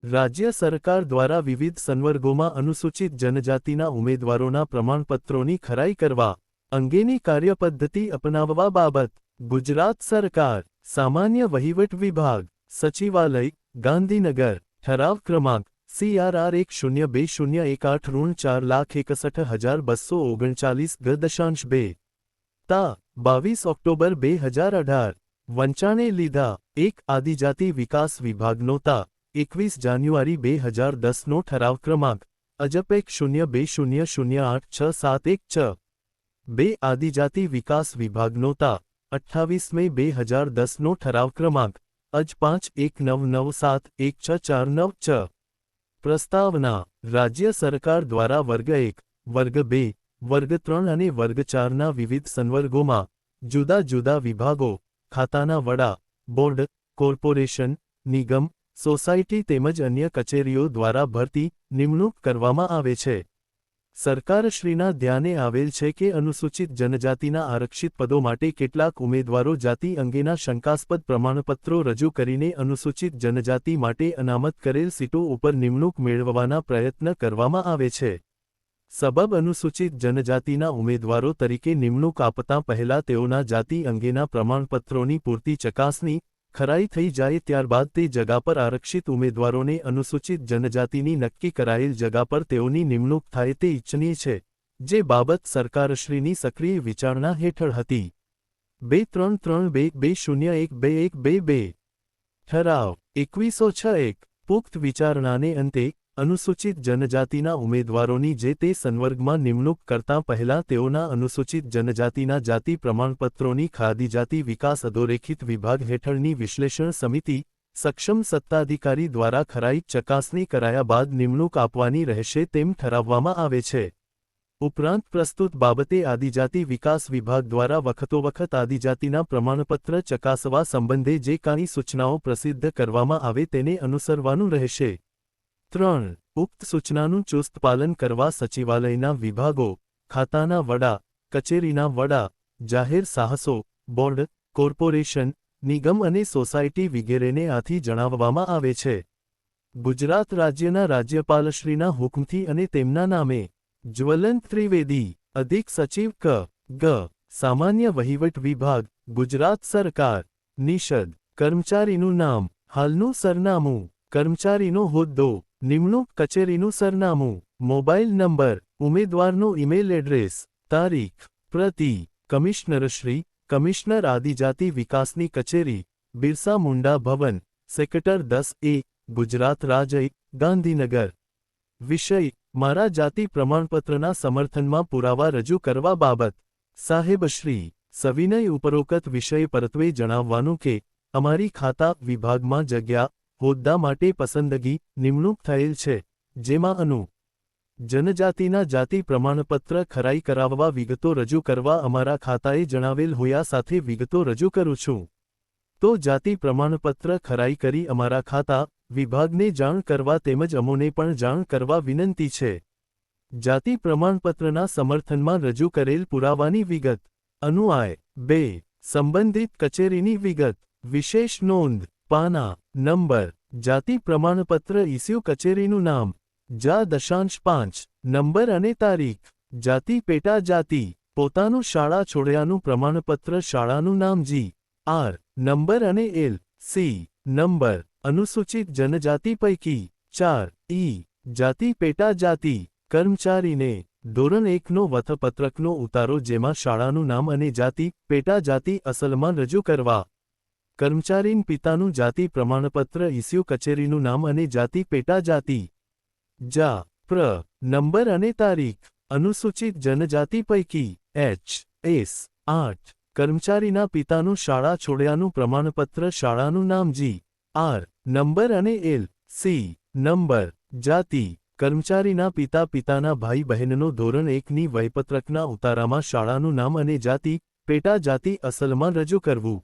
રાજ્ય સરકાર દ્વારા વિવિધ સંવર્ગોમાં અનુસૂચિત જનજાતિના ઉમેદવારોના પ્રમાણપત્રોની ખરાઈ કરવા અંગેની કાર્યપદ્ધતિ અપનાવવા બાબત ગુજરાત સરકાર સામાન્ય વહીવટ વિભાગ સચિવાલય ગાંધીનગર ઠરાવ ક્રમાંક CRR 102018 4,61,239 તા 22 ઓક્ટોબર 2018 વંચાણે લીધા એક આદિજાતિ વિકાસ વિભાગનો તા 21 જાન્યુઆરી 2010નો ઠરાવ ક્રમાંક અજપેક 020086716 બે આદિજાતિ વિકાસ વિભાગનો તા 28 મે 2010નો ઠરાવ ક્રમાંક અજ 5199716496 પ્રસ્તાવના રાજ્ય સરકાર દ્વારા વર્ગ 1 વર્ગ 2 વર્ગ 3 અને વર્ગ 4ના વિવિધ સંવર્ગોમાં જુદા જુદા વિભાગો ખાતાના વડા બોર્ડ કોર્પોરેશન નિગમ સોસાયટી તેમજ અન્ય કચેરીઓ દ્વારા ભરતી નિમણૂક કરવામાં આવે છે સરકારશ્રીના ધ્યાને આવેલ છે કે અનુસૂચિત જનજાતિના આરક્ષિત પદો માટે કેટલાક ઉમેદવારો જાતિ અંગેના શંકાસ્પદ પ્રમાણપત્રો રજૂ કરીને અનુસૂચિત જનજાતિ માટે અનામત કરેલ સીટો ઉપર નિમણૂક મેળવવાના પ્રયત્ન કરવામાં આવે છે સબબ અનુસૂચિત જનજાતિના ઉમેદવારો તરીકે નિમણૂક આપતા પહેલા તેઓના જાતિ અંગેના પ્રમાણપત્રોની પૂરતી ચકાસણી ખરાઈ થઈ જાય ત્યારબાદ તે જગા પર આરક્ષિત ઉમેદવારોને અનુસૂચિત જનજાતિની નક્કી કરાયેલ જગા પર તેઓની નિમણૂક થાય તે ઇચ્છનીય છે જે બાબત સરકારશ્રીની સક્રિય વિચારણા હેઠળ હતી 23322012122 ઠરાવ 2106 પુખ્ત વિચારણાને અંતે અનુસૂચિત જનજાતિના ઉમેદવારોની જે તે સંવર્ગમાં નિમણૂક કરતાં પહેલાં તેઓના અનુસૂચિત જનજાતિના જાતિ પ્રમાણપત્રોની આદિજાતિ વિકાસ અધોરેખિત વિભાગ હેઠળની વિશ્લેષણ સમિતિ સક્ષમ સત્તાધિકારી દ્વારા ખરાઈ ચકાસણી કરાયા બાદ નિમણૂક આપવાની રહેશે તેમ ઠરાવવામાં આવે છે ઉપરાંત પ્રસ્તુત બાબતે આદિજાતિ વિકાસ વિભાગ દ્વારા વખતોવખત આદિજાતિના પ્રમાણપત્ર ચકાસવા સંબંધે જે કાંઈ સૂચનાઓ પ્રસિદ્ધ કરવામાં આવે તેને અનુસરવાનું રહેશે 3. ઉક્ત સૂચનાનું ચુસ્ત પાલન કરવા સચિવાલયના વિભાગો ખાતાના વડા કચેરીના વડા જાહેર સાહસો બોર્ડ કોર્પોરેશન નિગમ અને સોસાયટી વગેરેને આથી જણાવવામાં આવે છે ગુજરાત રાજ્યના રાજ્યપાલશ્રીના હુકમથી અને તેમના નામે જ્વલંત ત્રિવેદી અધિક સચિવ ગ સામાન્ય વહીવટ વિભાગ ગુજરાત સરકાર નિષદ કર્મચારીનું નામ હાલનું સરનામું કર્મચારીનો હોદ્દો નિમણૂક કચેરીનું સરનામું મોબાઈલ નંબર ઉમેદવારનો ઈમેલ એડ્રેસ તારીખ પ્રતિ કમિશનરશ્રી કમિશનર આદિજાતિ વિકાસની કચેરી બિરસા મુંડા ભવન સેક્ટર 10A ગુજરાત રાજ્ય ગાંધીનગર વિષય મારા જાતિ પ્રમાણપત્રના સમર્થનમાં પુરાવા રજૂ કરવા બાબત સાહેબશ્રી સવિનય ઉપરોક્ત વિષય પરત્વે જણાવવાનું કે અમારી ખાતા વિભાગમાં જગ્યા હોદ્દા માટે પસંદગી નિમણૂક થયેલ છે જેમાં જનજાતિના જાતિ પ્રમાણપત્ર ખરાઈ કરાવવા વિગતો રજૂ કરવા અમારા ખાતાએ જણાવેલ હોયા સાથે વિગતો રજૂ કરું છું તો જાતિ પ્રમાણપત્ર ખરાઈ કરી અમારા ખાતા વિભાગને જાણ કરવા તેમજ અમોને પણ જાણ કરવા વિનંતી છે જાતિ પ્રમાણપત્રના સમર્થનમાં રજૂ કરેલ પુરાવાની વિગત અનુઆય 2 સંબંધિત કચેરીની વિગત વિશેષ નોંધ પાના નંબર જાતિ પ્રમાણપત્ર ઇસ્યુ કચેરીનું નામ જા 5 નંબર અને તારીખ જાતિ પેટા જાતિ પોતાનું શાળા છોડ્યાનું પ્રમાણપત્ર શાળાનું નામ GR નંબર અને LC નંબર અનુસૂચિત જનજાતિ પૈકી 4 જાતિ પેટા જાતિ કર્મચારીને ધોરણ 1નો વથપત્રકનો ઉતારો જેમાં શાળાનું નામ અને જાતિ પેટા જાતિ અસલમાં રજૂ કરવા કર્મચારીન પિતાનું જાતિ પ્રમાણપત્ર ઇસ્યુ કચેરીનું નામ અને જાતિ પેટા જાતિ જા નંબર અને તારીખ અનુસૂચિત જનજાતિ પૈકી HS 8 કર્મચારીના પિતાનું શાળા છોડ્યાનું પ્રમાણપત્ર શાળાનું નામ GR નંબર અને LC નંબર જાતિ કર્મચારીના પિતાના ભાઈ બહેનનો ધોરણ 1ની વયપત્રકના ઉતારામાં શાળાનું નામ અને જાતિ પેટા જાતિ અસલમાં રજૂ કરવું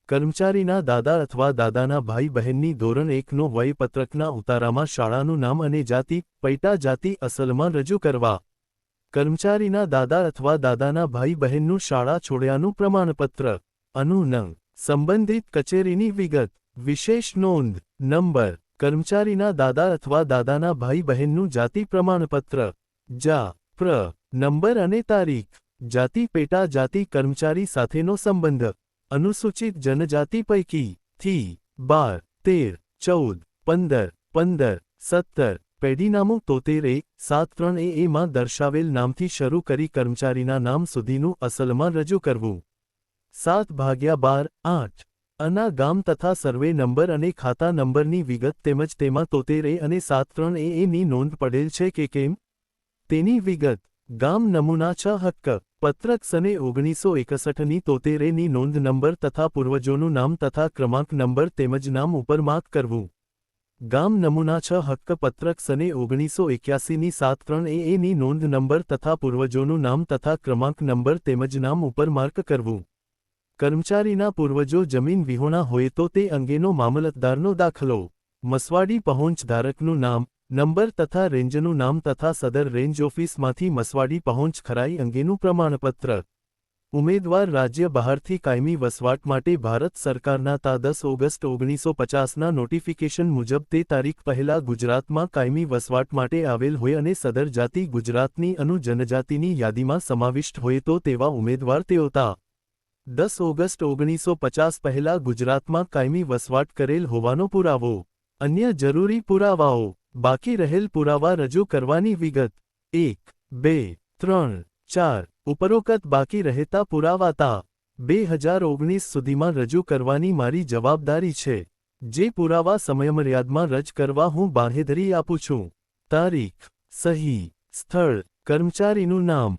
કર્મચારીના દાદા અથવા દાદાના ભાઈ બહેનની ધોરણ 1નો વયપત્રકના ઉતારામાં શાળાનું નામ અને જાતિ પેટા જાતિ અસલમાં રજૂ કરવા કર્મચારીના દાદા અથવા દાદાના ભાઈ બહેનનું શાળા છોડ્યાનું પ્રમાણપત્ર સંબંધિત કચેરીની વિગત વિશેષ નોંધ નંબર કર્મચારીના દાદા અથવા દાદાના ભાઈ બહેનનું જાતિ પ્રમાણપત્ર. પ્ર. નંબર અને તારીખ. જાતિ પેટા જાતિ કર્મચારી સાથેનો સંબંધ. અનુસૂચિત જનજાતિ પૈકી થી 12, 13, 14, 15, 17 પેઢીનામું 73-73 માં દર્શાવેલ નામથી શરૂ કરી કર્મચારીના નામ સુધીનું અસલમાં રજૂ કરવું. 7/12, 8 અના ગામ તથા સર્વે નંબર અને ખાતા નંબરની વિગત તેમજ તેમાં 73 અને 73 ની નોંધ પડેલ છે કે કેમ તેની વિગત. ગામ નમૂના 6 હક્ક પત્રક સને 1961ની 73 ની નોંધ નંબર તથા પૂર્વજોનું નામ તથા ક્રમાંક નંબર તેમજ નામ ઉપર માર્ક કરવું. ગામ નમૂના 6 હક્ક પત્રક સને 1981ની 73 ની નોંધ નંબર તથા પૂર્વજોનું નામ તથા ક્રમાંક નંબર તેમજ નામ ઉપર માર્ક કરવું. કર્મચારીના પૂર્વજો જમીન વિહોણા હોય તો તે અંગેનો મામલતદારનો દાખલો. મસવાડી પહોંચ ધારકનું નામ, નંબર તથા રેન્જનું નામ તથા સદર રેન્જ ઓફિસમાંથી મસવાડી પહોંચ ખરાઈ અંગેનું પ્રમાણપત્ર. ઉમેદવાર રાજ્ય બહારથી કાયમી વસવાટ માટે ભારત સરકારના તા 10 ઓગસ્ટ 1950ના નોટિફિકેશન મુજબ તે તારીખ પહેલા ગુજરાતમાં કાયમી વસવાટ માટે આવેલ હોય અને સદર જાતિ ગુજરાતની અનુ જનજાતિની યાદીમાં સમાવિષ્ટ હોય તો તેવા ઉમેદવાર તેઓ તા 10 ઓગસ્ટ 1950 પહેલા ગુજરાતમાં કાયમી વસવાટ કરેલ હોવાનો પુરાવો. અન્ય જરૂરી પુરાવાઓ. બાકી રહેલ પુરાવા રજૂ કરવાની વિગત. 1, 2, 3, 4 ઉપરોક્ત બાકી રહેતા પુરાવા તા 2019 સુધીમાં રજૂ કરવાની મારી જવાબદારી છે. જે પુરાવા સમયમર્યાદમાં રજ કરવા હું બાંહેધરી આપું છું. તારીખ, સહી, સ્થળ, કર્મચારીનું નામ,